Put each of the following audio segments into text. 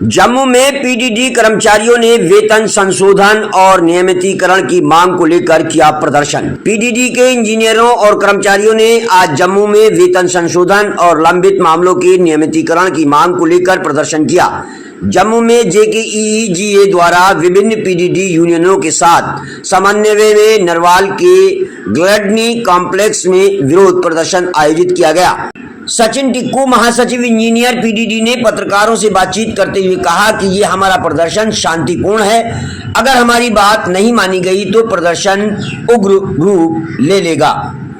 जम्मू में पीडीडी कर्मचारियों ने वेतन संशोधन और नियमितीकरण की मांग को लेकर किया प्रदर्शन। पीडीडी के इंजीनियरों और कर्मचारियों ने आज जम्मू में वेतन संशोधन और लंबित मामलों के नियमितीकरण की मांग को लेकर प्रदर्शन किया। जम्मू में जेकेईजीए द्वारा विभिन्न पीडीडी यूनियनों के साथ समन्वय में नरवाल के ग्लैडनी कॉम्प्लेक्स में विरोध प्रदर्शन आयोजित किया गया। सचिन टिक्कू, महासचिव इंजीनियर पीडीडी ने पत्रकारों से बातचीत करते हुए कहा कि ये हमारा प्रदर्शन शांतिपूर्ण है। अगर हमारी बात नहीं मानी गई तो प्रदर्शन उग्र रूप ले लेगा,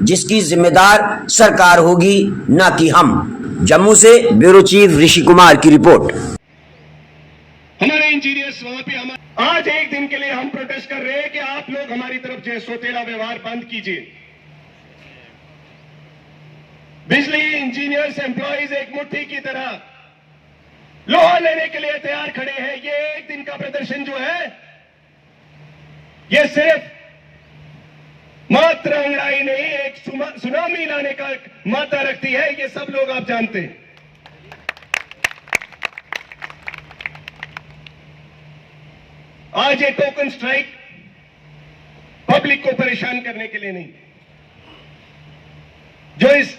जिसकी जिम्मेदार सरकार होगी, न कि हम। जम्मू से ब्यूरो चीफ ऋषि कुमार की रिपोर्ट। हमारे इंजीनियर्स वहां पे आज एक दिन के लिए हम प्रोटेस्ट कर रहे हैं कि आप लोग हमारी तरफ जो सोतेला व्यवहार बंद कीजिए। बिजली इंजीनियर्स एम्प्लॉइज एक मुट्ठी की तरह लोहा लेने के लिए तैयार खड़े हैं। ये एक दिन का प्रदर्शन जो है, ये सिर्फ मात्र अंगड़ाई नहीं, एक सुनामी लाने का मात्रा रखती है। ये सब लोग आप जानते हैं। आज ये टोकन स्ट्राइक पब्लिक को परेशान करने के लिए नहीं, जो इस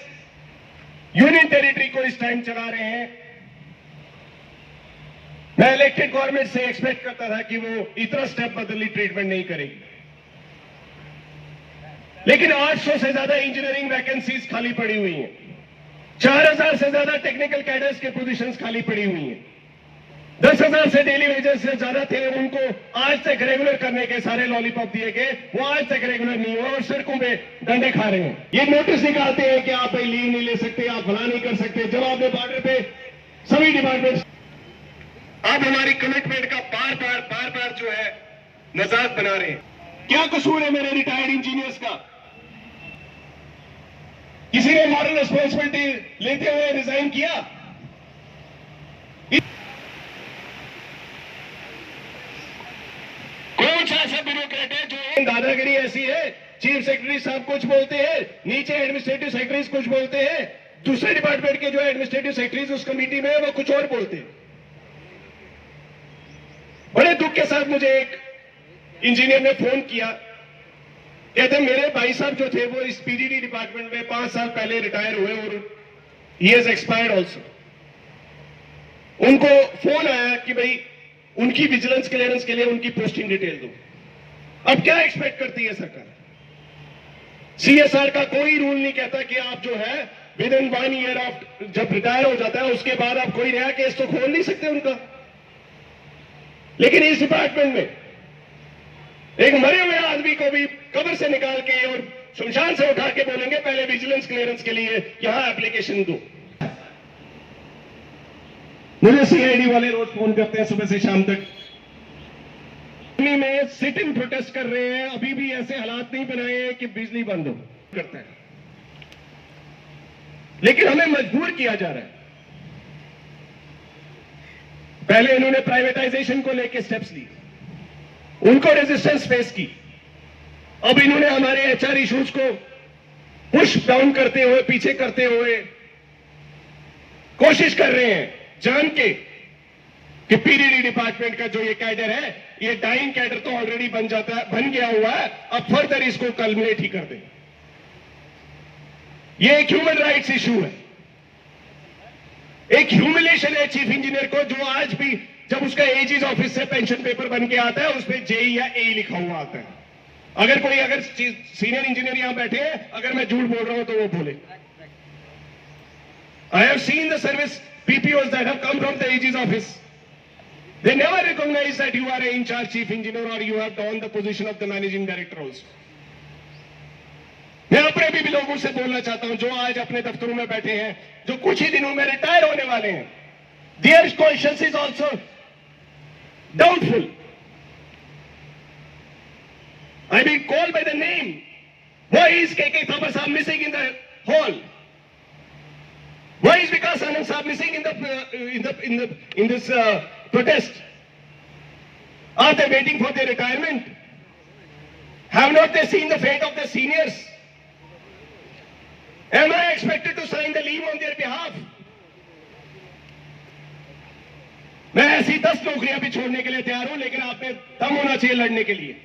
यूनियन टेरिटरी को इस टाइम चला रहे हैं। मैं इलेक्टेड गवर्नमेंट से एक्सपेक्ट करता था कि वो इतना स्टेप बदली ट्रीटमेंट नहीं करेगी, लेकिन 800 से ज्यादा इंजीनियरिंग वैकेंसीज खाली पड़ी हुई हैं। 4000 से ज्यादा टेक्निकल कैडर्स के पोजीशंस खाली पड़ी हुई हैं। 10,000 से डेली वेजेस से ज्यादा थे, उनको आज तक रेगुलर करने के सारे लॉलीपॉप दिए गए, वो आज तक रेगुलर नहीं हुआ और सड़कों पे डंडे खा रहे हैं। ये नोटिस निकालते हैं कि आप लीव नहीं ले सकते, आप फला नहीं कर सकते। जब आपने बॉर्डर पे सभी डिपार्टमेंट आप हमारी कमिटमेंट का बार बार जो है मजाक बना रहे हैं। क्या कसूर है मेरे रिटायर्ड इंजीनियर्स का? किसी ने मॉरल रिस्पॉन्सिबिलिटी लेते हुए रिजाइन किया? कौन सा ऐसा ब्यूरोक्रेट है जो दादागिरी ऐसी है? चीफ सेक्रेटरी साहब कुछ बोलते हैं, नीचे एडमिनिस्ट्रेटिव सेक्रेटरीज कुछ बोलते हैं, दूसरे डिपार्टमेंट के जो एडमिनिस्ट्रेटिव सेक्रेटरीज उस कमेटी में वो कुछ और बोलते हैं। बड़े दुख के साथ मुझे एक इंजीनियर ने फोन किया, कहते मेरे भाई साहब जो थे वो इस पीडीडी डिपार्टमेंट में 5 साल पहले रिटायर हुए और ही हैज एक्सपायर्ड ऑल्सो। उनको फोन आया कि भाई उनकी विजिलेंस क्लियरेंस के लिए उनकी पोस्टिंग डिटेल दो। अब क्या एक्सपेक्ट करती है सरकार? सीएसआर का कोई रूल नहीं कहता कि आप जो है विद इन 1 ईयर ऑफ जब रिटायर हो जाता है उसके बाद आप कोई नया केस तो खोल नहीं सकते उनका। लेकिन इस डिपार्टमेंट में एक मरे हुए आदमी को भी कब्र से निकाल के और शमशान से उठा के बोलेंगे पहले विजिलेंस क्लियरेंस के लिए यहां एप्लीकेशन दो। मुझे सीआईडी वाले रोज फोन करते हैं सुबह से शाम तक। में सिट इन प्रोटेस्ट कर रहे हैं, अभी भी ऐसे हालात नहीं बनाए हैं कि बिजली बंद हो करता है, लेकिन हमें मजबूर किया जा रहा है। पहले इन्होंने प्राइवेटाइजेशन को लेकर स्टेप्स लिए, उनको रेजिस्टेंस फेस की। अब इन्होंने हमारे एचआर इश्यूज को पुश डाउन करते हुए, पीछे करते हुए कोशिश कर रहे हैं जान के कि पीडीडी डिपार्टमेंट का जो ये कैडर है, ये डाइंग कैडर तो ऑलरेडी बन गया हुआ है, अब फर्दर इसको कल्मिनेट ही कर दें। ये एक ह्यूमन राइट्स इशू है, एक ह्यूमिलेशन है चीफ इंजीनियर को, जो आज भी जब उसका एजीज ऑफिस से पेंशन पेपर बन के आता है उसमें जेई या ए लिखा हुआ आता है। अगर सीनियर इंजीनियर यहां बैठे हैं, अगर मैं झूठ बोल रहा हूं तो वो बोले। I have seen the service PPOs that have come from the AG's office. They never recognize that you are an in-charge chief engineer or you have done the position of the managing director also. मैं अपने भी लोगों से बोलना चाहता हूं जो आज अपने दफ्तरों में बैठे हैं, जो कुछ ही दिनों में रिटायर होने वाले हैं। Their conscience is also doubtful. I mean, call by the name. Why is KK Thakur Sahab missing in the hall? Why is Vikas Anand Sahab missing in this protest? Are they waiting for their retirement? Have not they seen the fate of the seniors? Am I expected to sign the leave on their behalf? मैं ऐसी 10 नौकरियां भी छोड़ने के लिए तैयार हूं, लेकिन आप में दम होना चाहिए लड़ने के लिए।